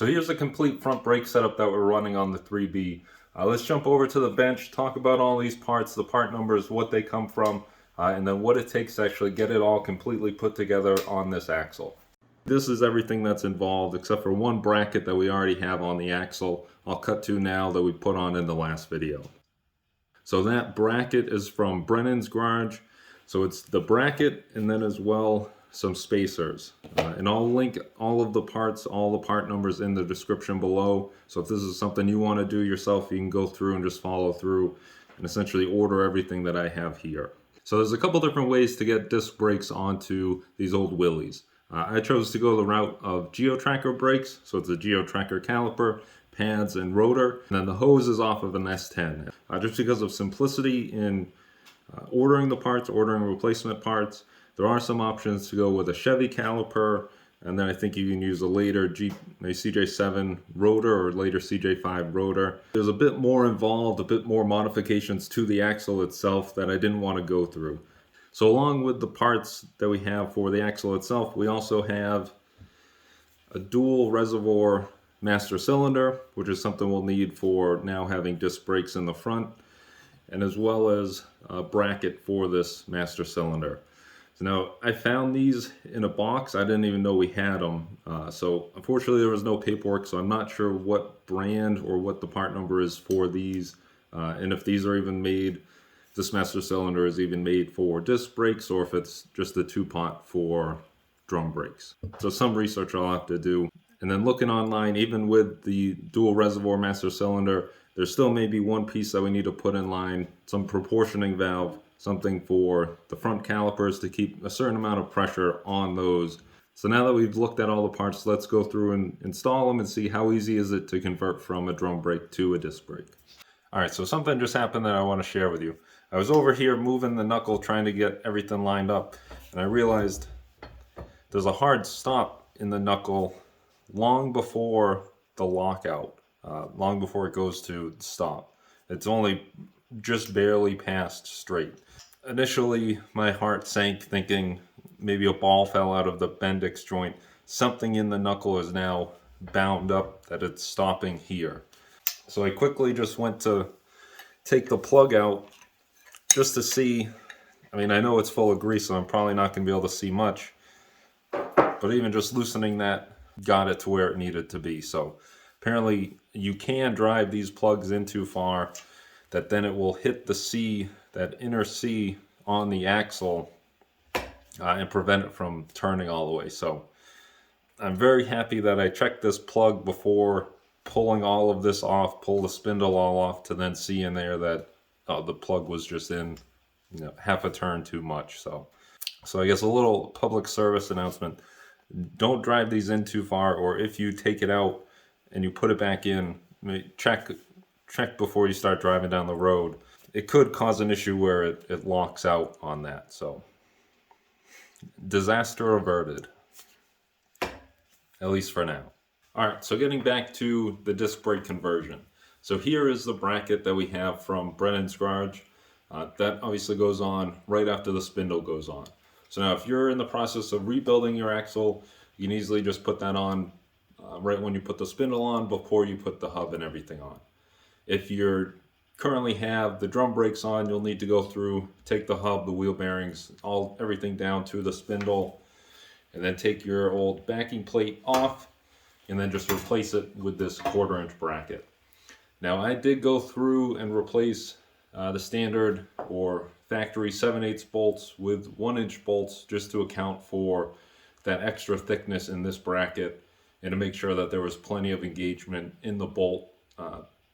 So here's the complete front brake setup that we're running on the 3B. Let's jump over to the bench, talk about all these parts, the part numbers, what they come from, and then what it takes to actually get it all completely put together on this axle. This is everything that's involved except for one bracket that we already have on the axle. I'll cut to now that we put on in the last video. So that bracket is from Brennan's garage. So it's the bracket and then as well some spacers. And I'll link all of the parts, all the part numbers in the description below. So if this is something you want to do yourself, you can go through and just follow through and essentially order everything that I have here. So there's a couple different ways to get disc brakes onto these old Willys. I chose to go the route of geo-tracker brakes. So it's a geo-tracker caliper, pads, and rotor. And then the hose is off of an S10. Just because of simplicity in ordering the parts, ordering replacement parts. There are some options to go with a Chevy caliper, and then I think you can use a later CJ7 rotor or later CJ5 rotor. There's a bit more involved, a bit more modifications to the axle itself that I didn't want to go through. So along with the parts that we have for the axle itself, we also have a dual reservoir master cylinder, which is something we'll need for now having disc brakes in the front, and as well as a bracket for this master cylinder. Now, I found these in a box. I didn't even know we had them. So unfortunately, there was no paperwork, so I'm not sure what brand or what the part number is for these. And if these are even made, this master cylinder is even made for disc brakes, or if it's just a two-pot for drum brakes. So some research I'll have to do. And then looking online, even with the dual reservoir master cylinder, there's still maybe one piece that we need to put in line, some proportioning valve, something for the front calipers to keep a certain amount of pressure on those. So now that we've looked at all the parts, let's go through and install them and see how easy is it to convert from a drum brake to a disc brake. All right, so something just happened that I want to share with you. I was over here moving the knuckle trying to get everything lined up, and I realized there's a hard stop in the knuckle long before the lockout, long before it goes to stop. It's only just barely past straight. Initially, my heart sank thinking maybe a ball fell out of the Bendix joint. Something in the knuckle is now bound up that it's stopping here. So I quickly just went to take the plug out just to see. I mean, I know it's full of grease, so I'm probably not going to be able to see much. But even just loosening that got it to where it needed to be. So apparently you can drive these plugs in too far, that then it will hit the C, that inner C on the axle and prevent it from turning all the way. So I'm very happy that I checked this plug before pulling all of this off, pull the spindle all off to then see in there that the plug was just in, half a turn too much. So I guess a little public service announcement. Don't drive these in too far, or if you take it out and you put it back in, check before you start driving down the road. It could cause an issue where it locks out on that. So disaster averted, at least for now. All right, so getting back to the disc brake conversion. So here is the bracket that we have from Brennan's garage. That obviously goes on right after the spindle goes on. So now if you're in the process of rebuilding your axle, you can easily just put that on right when you put the spindle on, before you put the hub and everything on. If you currently have the drum brakes on, you'll need to go through, take the hub, the wheel bearings, everything down to the spindle, and then take your old backing plate off, and then just replace it with this 1/4 inch bracket. Now I did go through and replace the standard or factory 7/8 bolts with 1 inch bolts, just to account for that extra thickness in this bracket and to make sure that there was plenty of engagement in the bolt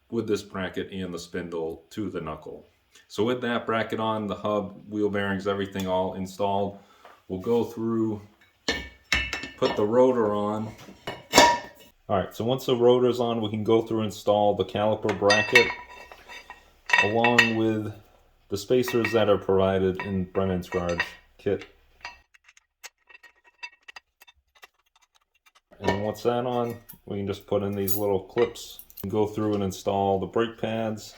with this bracket and the spindle to the knuckle. So with that bracket on, the hub, wheel bearings, everything all installed, we'll go through, put the rotor on. All right, so once the rotor's on, we can go through and install the caliper bracket along with the spacers that are provided in Brennan's garage kit. And once that on, we can just put in these little clips and go through and install the brake pads.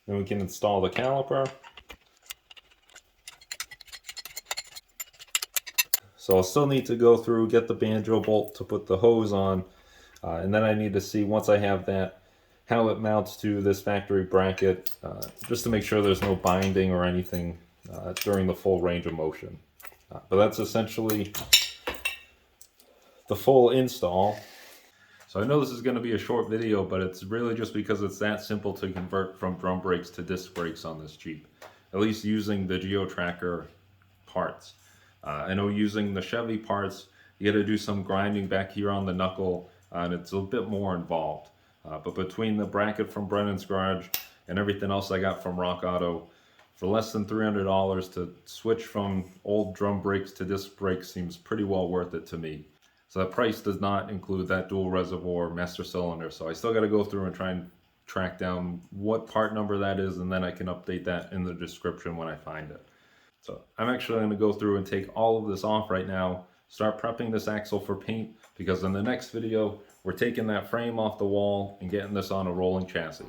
Then we can install the caliper. So I'll still need to go through, get the banjo bolt to put the hose on, and then I need to see, once I have that, how it mounts to this factory bracket, just to make sure there's no binding or anything during the full range of motion. But that's essentially the full install. So I know this is going to be a short video, but it's really just because it's that simple to convert from drum brakes to disc brakes on this Jeep, at least using the GeoTracker parts. I know using the Chevy parts, you got to do some grinding back here on the knuckle, and it's a bit more involved. But between the bracket from Brennan's garage and everything else I got from Rock Auto, for less than $300 to switch from old drum brakes to disc brakes seems pretty well worth it to me. So that price does not include that dual reservoir master cylinder. So I still got to go through and try and track down what part number that is, and then I can update that in the description when I find it. So I'm actually going to go through and take all of this off right now, start prepping this axle for paint, because in the next video, we're taking that frame off the wall and getting this on a rolling chassis.